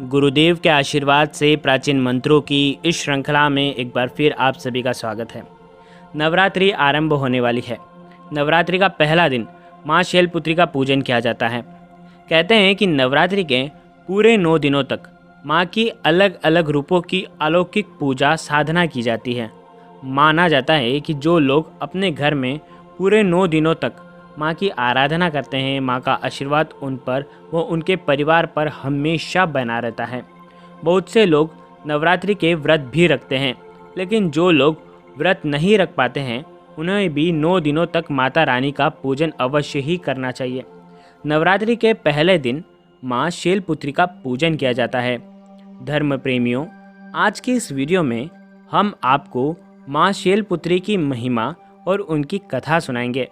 गुरुदेव के आशीर्वाद से प्राचीन मंत्रों की इस श्रृंखला में एक बार फिर आप सभी का स्वागत है। नवरात्रि आरंभ होने वाली है। नवरात्रि का पहला दिन माँ शैलपुत्री का पूजन किया जाता है। कहते हैं कि नवरात्रि के पूरे 9 दिनों तक माँ की अलग अलग रूपों की अलौकिक पूजा साधना की जाती है। माना जाता है कि जो लोग अपने घर में पूरे 9 दिनों तक माँ की आराधना करते हैं, माँ का आशीर्वाद उन पर व उनके परिवार पर हमेशा बना रहता है। बहुत से लोग नवरात्रि के व्रत भी रखते हैं, लेकिन जो लोग व्रत नहीं रख पाते हैं उन्हें भी 9 दिनों तक माता रानी का पूजन अवश्य ही करना चाहिए। नवरात्रि के पहले दिन माँ शैलपुत्री का पूजन किया जाता है। धर्म प्रेमियों, आज की इस वीडियो में हम आपको माँ शैलपुत्री की महिमा और उनकी कथा सुनाएंगे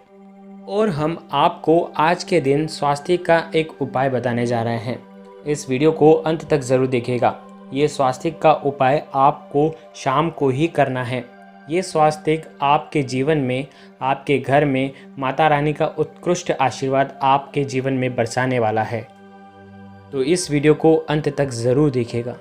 और हम आपको आज के दिन स्वास्थ्य का एक उपाय बताने जा रहे हैं। इस वीडियो को अंत तक ज़रूर देखिएगा। ये स्वास्थ्य का उपाय आपको शाम को ही करना है। ये स्वास्थ्य आपके जीवन में, आपके घर में माता रानी का उत्कृष्ट आशीर्वाद आपके जीवन में बरसाने वाला है। तो इस वीडियो को अंत तक ज़रूर देखिएगा।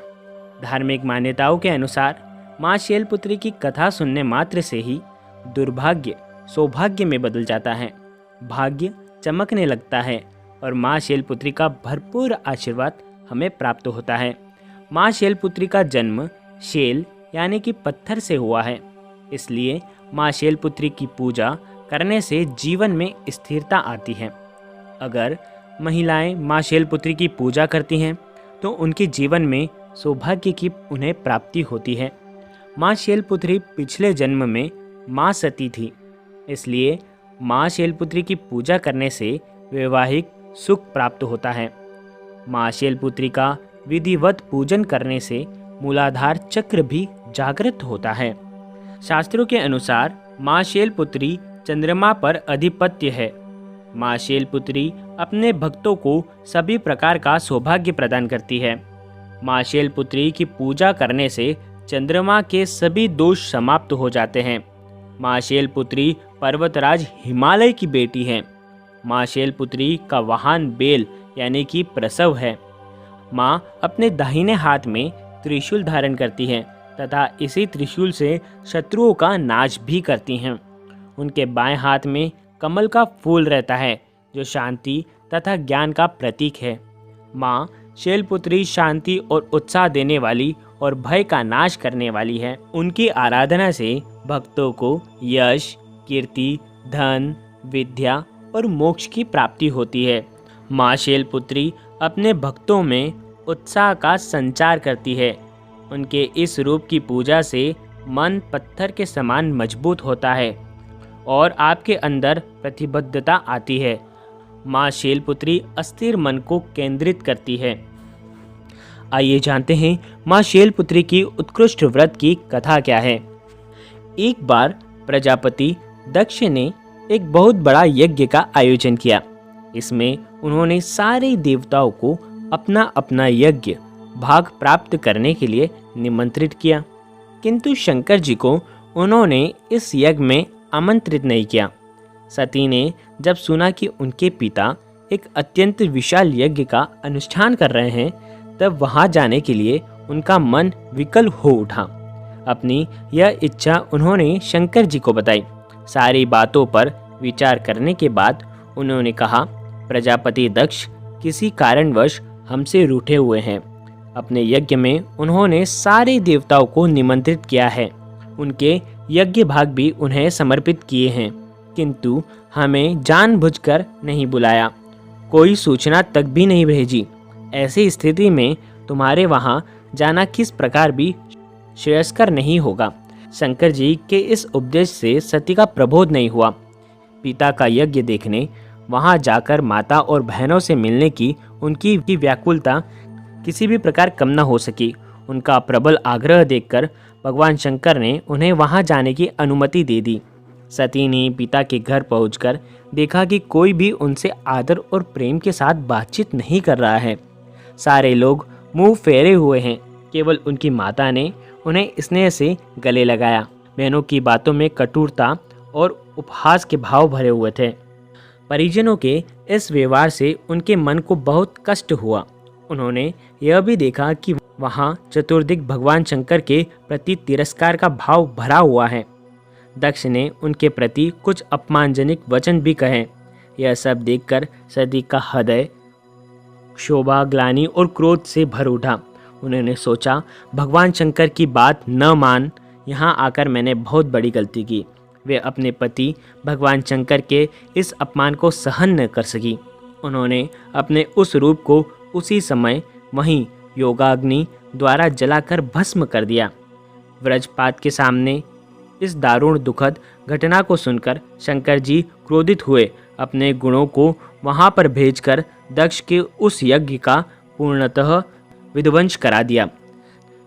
धार्मिक मान्यताओं के अनुसार माँ शैलपुत्री की कथा सुनने मात्र से ही दुर्भाग्य सौभाग्य में बदल जाता है, भाग्य चमकने लगता है और माँ शैलपुत्री का भरपूर आशीर्वाद हमें प्राप्त होता है। माँ शैलपुत्री का जन्म शैल यानी कि पत्थर से हुआ है, इसलिए माँ शैलपुत्री की पूजा करने से जीवन में स्थिरता आती है। अगर महिलाएं माँ शैलपुत्री की पूजा करती हैं तो उनके जीवन में सौभाग्य की उन्हें प्राप्ति होती है। माँ शैलपुत्री पिछले जन्म में माँ सती थी, इसलिए माँ शैलपुत्री की पूजा करने से वैवाहिक सुख प्राप्त होता है। माँ शैलपुत्री का विधिवत पूजन करने से मूलाधार चक्र भी जागृत होता है। शास्त्रों के अनुसार माँ शैलपुत्री चंद्रमा पर अधिपत्य है। माँ शैलपुत्री अपने भक्तों को सभी प्रकार का सौभाग्य प्रदान करती है। माँ शैलपुत्री की पूजा करने से चंद्रमा के सभी दोष समाप्त हो जाते हैं। माँ शैलपुत्री पर्वतराज हिमालय की बेटी है। माँ शैलपुत्री का वाहन बेल यानी कि प्रसव है। माँ अपने दाहिने हाथ में त्रिशूल धारण करती हैं तथा इसी त्रिशूल से शत्रुओं का नाश भी करती हैं। उनके बाएं हाथ में कमल का फूल रहता है, जो शांति तथा ज्ञान का प्रतीक है। माँ शैलपुत्री शांति और उत्साह देने वाली और भय का नाश करने वाली है। उनकी आराधना से भक्तों को यश, कीर्ति, धन, विद्या और मोक्ष की प्राप्ति होती है। माँ शैलपुत्री अपने भक्तों में उत्साह का संचार करती है। उनके इस रूप की पूजा से मन पत्थर के समान मजबूत होता है और आपके अंदर प्रतिबद्धता आती है। माँ शैलपुत्री अस्थिर मन को केंद्रित करती है। आइए जानते हैं माँ शैलपुत्री की उत्कृष्ट व्रत की कथा क्या है। एक बार प्रजापति दक्ष ने एक बहुत बड़ा यज्ञ का आयोजन किया। इसमें उन्होंने सारे देवताओं को अपना अपना यज्ञ भाग प्राप्त करने के लिए निमंत्रित किया, किंतु शंकर जी को उन्होंने इस यज्ञ में आमंत्रित नहीं किया। सती ने जब सुना कि उनके पिता एक अत्यंत विशाल यज्ञ का अनुष्ठान कर रहे हैं, तब वहां जाने के लिए उनका मन विकल हो उठा। अपनी यह इच्छा उन्होंने शंकर जी को बताई। सारी बातों पर विचार करने के बाद उन्होंने कहा, प्रजापति दक्ष किसी कारणवश हमसे रूठे हुए हैं। अपने यज्ञ में उन्होंने सारे देवताओं को निमंत्रित किया है, उनके यज्ञ भाग भी उन्हें समर्पित किए हैं, किंतु हमें जानबूझकर नहीं बुलाया, कोई सूचना तक भी नहीं भेजी। ऐसी स्थिति में तुम्हारे वहाँ जाना किस प्रकार भी श्रेयस्कर नहीं होगा। शंकर जी के इस उपदेश से सती का प्रबोध नहीं हुआ। पिता का यज्ञ देखने वहां जाकर माता और बहनों से मिलने की उनकी व्याकुलता किसी भी प्रकार कम न हो सकी। उनका प्रबल आग्रह देखकर भगवान शंकर ने उन्हें वहां जाने की अनुमति दे दी। सती ने पिता के घर पहुंचकर देखा कि कोई भी उनसे आदर और प्रेम के साथ बातचीत नहीं कर रहा है। सारे लोग मुंह फेरे हुए हैं। केवल उनकी माता ने उन्हें स्नेह से गले लगाया। बहनों की बातों में कटुरता और उपहास के भाव भरे हुए थे। परिजनों के इस व्यवहार से उनके मन को बहुत कष्ट हुआ। उन्होंने यह भी देखा कि वहाँ चतुर्दिक भगवान शंकर के प्रति तिरस्कार का भाव भरा हुआ है। दक्ष ने उनके प्रति कुछ अपमानजनक वचन भी कहे। यह सब देखकर सती का हृदय क्षोभा, ग्लानि और क्रोध से भर उठा। उन्होंने सोचा, भगवान शंकर की बात न मान यहाँ आकर मैंने बहुत बड़ी गलती की। वे अपने पति भगवान शंकर के इस अपमान को सहन न कर सकी। उन्होंने अपने उस रूप को उसी समय वहीं योगाग्नि द्वारा जलाकर भस्म कर दिया। व्रजपात के सामने इस दारुण दुखद घटना को सुनकर शंकर जी क्रोधित हुए। अपने गुणों को वहां पर भेजकर दक्ष के उस यज्ञ का पूर्णतः विध्वंस करा दिया।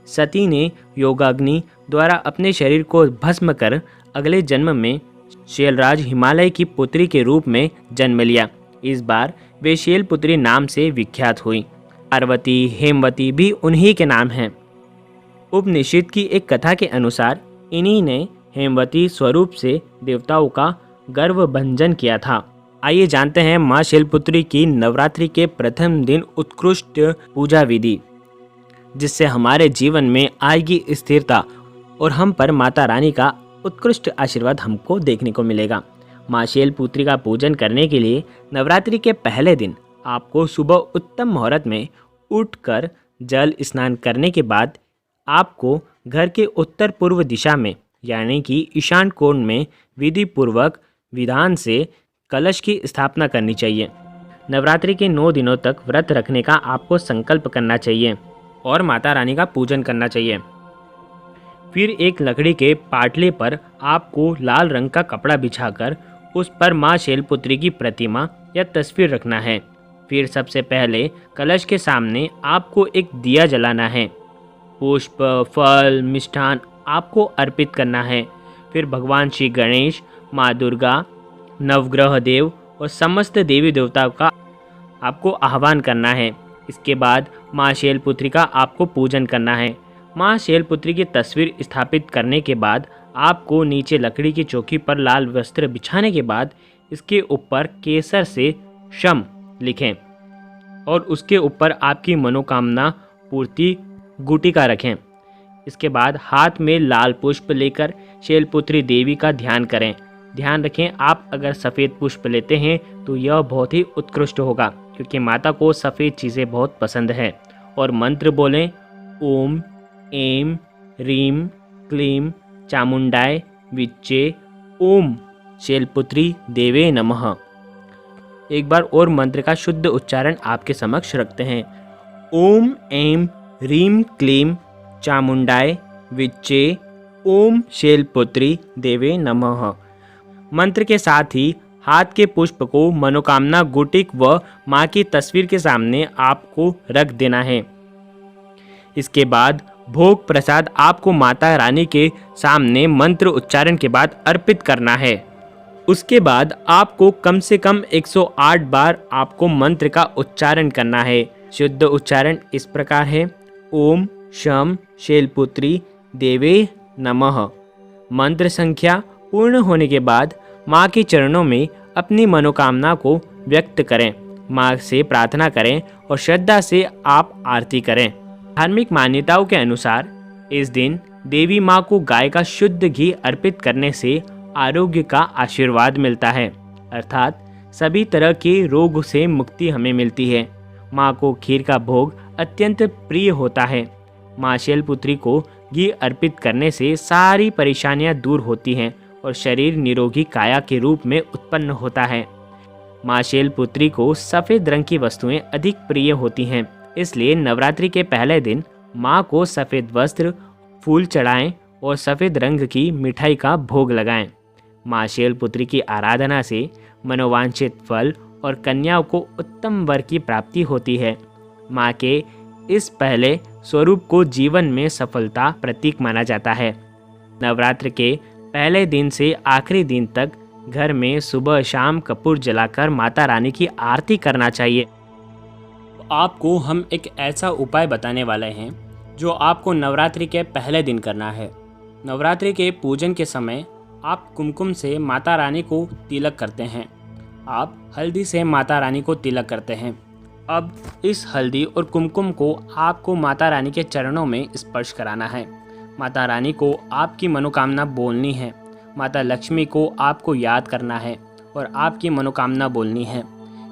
सती ने योगाग्नि द्वारा अपने शरीर को भस्म कर अगले जन्म में शैलराज हिमालय की पुत्री के रूप में जन्म लिया। इस बार वे शैलपुत्री नाम से विख्यात हुई। पार्वती, हेमवती भी उन्हीं के नाम हैं। उपनिषद की एक कथा के अनुसार इन्हीं ने हेमवती स्वरूप से देवताओं का गर्व भंजन किया था। आइए जानते हैं माँ शैलपुत्री की नवरात्रि के प्रथम दिन उत्कृष्ट पूजा विधि, जिससे हमारे जीवन में आएगी स्थिरता और हम पर माता रानी का उत्कृष्ट आशीर्वाद हमको देखने को मिलेगा। माँ शैलपुत्री का पूजन करने के लिए नवरात्रि के पहले दिन आपको सुबह उत्तम मुहूर्त में उठकर जल स्नान करने के बाद आपको घर के उत्तर पूर्व दिशा में यानी कि ईशान कोण में विधि पूर्वक विधान से कलश की स्थापना करनी चाहिए। नवरात्रि के 9 दिनों तक व्रत रखने का आपको संकल्प करना चाहिए और माता रानी का पूजन करना चाहिए। फिर एक लकड़ी के पाटले पर आपको लाल रंग का कपड़ा बिछाकर उस पर माँ शैलपुत्री की प्रतिमा या तस्वीर रखना है। फिर सबसे पहले कलश के सामने आपको एक दिया जलाना है। पुष्प, फल, मिष्ठान आपको अर्पित करना है। फिर भगवान श्री गणेश, माँ दुर्गा, नवग्रह देव और समस्त देवी देवताओं का आपको आह्वान करना है। इसके बाद माँ शैलपुत्री का आपको पूजन करना है। माँ शैलपुत्री की तस्वीर स्थापित करने के बाद आपको नीचे लकड़ी की चौकी पर लाल वस्त्र बिछाने के बाद इसके ऊपर केसर से शम लिखें और उसके ऊपर आपकी मनोकामना पूर्ति गुटिका रखें। इसके बाद हाथ में लाल पुष्प लेकर शैलपुत्री देवी का ध्यान करें। ध्यान रखें, आप अगर सफ़ेद पुष्प लेते हैं तो यह बहुत ही उत्कृष्ट होगा, क्योंकि माता को सफ़ेद चीज़ें बहुत पसंद है। और मंत्र बोलें, ओम ऐं ह्रीं क्लीं चामुंडाय विच्चे ओम शैलपुत्री देवे नमः। एक बार और मंत्र का शुद्ध उच्चारण आपके समक्ष रखते हैं। ओम ऐं ह्रीं क्लीं चामुंडाय विच्चे ओम शैलपुत्री देवे नमः। मंत्र के साथ ही हाथ के पुष्प को मनोकामना गुटिक व माँ की तस्वीर के सामने आपको रख देना है। इसके बाद भोग प्रसाद आपको माता रानी के सामने मंत्र उच्चारण के बाद अर्पित करना है। उसके बाद आपको कम से कम 108 बार आपको मंत्र का उच्चारण करना है। शुद्ध उच्चारण इस प्रकार है, ओम शम शैलपुत्री देवे नमः। मंत्र संख्या पूर्ण होने के बाद माँ के चरणों में अपनी मनोकामना को व्यक्त करें, माँ से प्रार्थना करें और श्रद्धा से आप आरती करें। धार्मिक मान्यताओं के अनुसार इस दिन देवी माँ को गाय का शुद्ध घी अर्पित करने से आरोग्य का आशीर्वाद मिलता है, अर्थात सभी तरह के रोग से मुक्ति हमें मिलती है। माँ को खीर का भोग अत्यंत प्रिय होता है। माँ शैलपुत्री को घी अर्पित करने से सारी परेशानियाँ दूर होती हैं और शरीर निरोगी काया के रूप में उत्पन्न होता है। माँ शैलपुत्री को सफ़ेद रंग की वस्तुएं अधिक प्रिय होती हैं, इसलिए नवरात्रि के पहले दिन माँ को सफ़ेद वस्त्र, फूल चढ़ाएं और सफ़ेद रंग की मिठाई का भोग लगाएं। माँ शैलपुत्री की आराधना से मनोवांछित फल और कन्याओं को उत्तम वर की प्राप्ति होती है। माँ के इस पहले स्वरूप को जीवन में सफलता प्रतीक माना जाता है। नवरात्र के पहले दिन से आखिरी दिन तक घर में सुबह शाम कपूर जलाकर माता रानी की आरती करना चाहिए। आपको हम एक ऐसा उपाय बताने वाले हैं जो आपको नवरात्रि के पहले दिन करना है। नवरात्रि के पूजन के समय आप कुमकुम से माता रानी को तिलक करते हैं। आप हल्दी से माता रानी को तिलक करते हैं। अब इस हल्दी और कुमकुम को आपको माता रानी के चरणों में स्पर्श कराना है। माता रानी को आपकी मनोकामना बोलनी है। माता लक्ष्मी को आपको याद करना है और आपकी मनोकामना बोलनी है।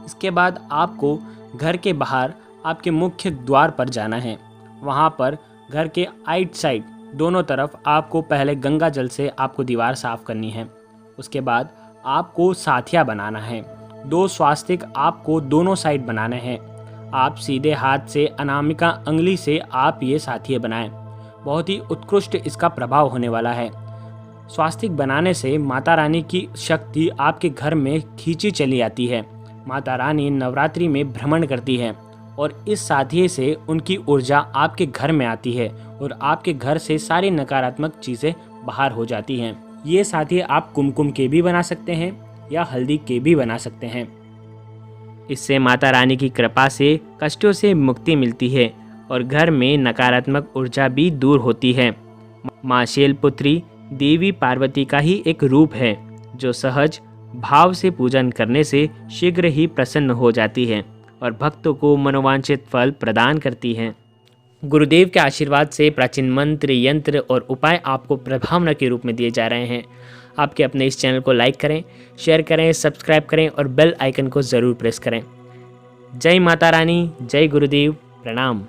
इसके बाद आपको घर के बाहर आपके मुख्य द्वार पर जाना है। वहाँ पर घर के आइट साइड दोनों तरफ आपको पहले गंगा जल से आपको दीवार साफ करनी है। उसके बाद आपको साथिया बनाना है। 2 स्वास्तिक आपको दोनों साइड बनाने हैं। आप सीधे हाथ से अनामिका अंगुली से आप ये साथिया बनाएं। बहुत ही उत्कृष्ट इसका प्रभाव होने वाला है। स्वास्तिक बनाने से माता रानी की शक्ति आपके घर में खींची चली आती है। माता रानी नवरात्रि में भ्रमण करती है और इस साथिये से उनकी ऊर्जा आपके घर में आती है और आपके घर से सारी नकारात्मक चीज़ें बाहर हो जाती हैं। ये साथिये आप कुमकुम के भी बना सकते हैं या हल्दी के भी बना सकते हैं। इससे माता रानी की कृपा से कष्टों से मुक्ति मिलती है और घर में नकारात्मक ऊर्जा भी दूर होती है। माँ शैलपुत्री देवी पार्वती का ही एक रूप है जो सहज भाव से पूजन करने से शीघ्र ही प्रसन्न हो जाती है और भक्तों को मनोवांछित फल प्रदान करती है। गुरुदेव के आशीर्वाद से प्राचीन मंत्र, यंत्र और उपाय आपको प्रभावना के रूप में दिए जा रहे हैं। आपके अपने इस चैनल को लाइक करें, शेयर करें, सब्सक्राइब करें और बेल आइकन को ज़रूर प्रेस करें। जय माता रानी, जय गुरुदेव, प्रणाम।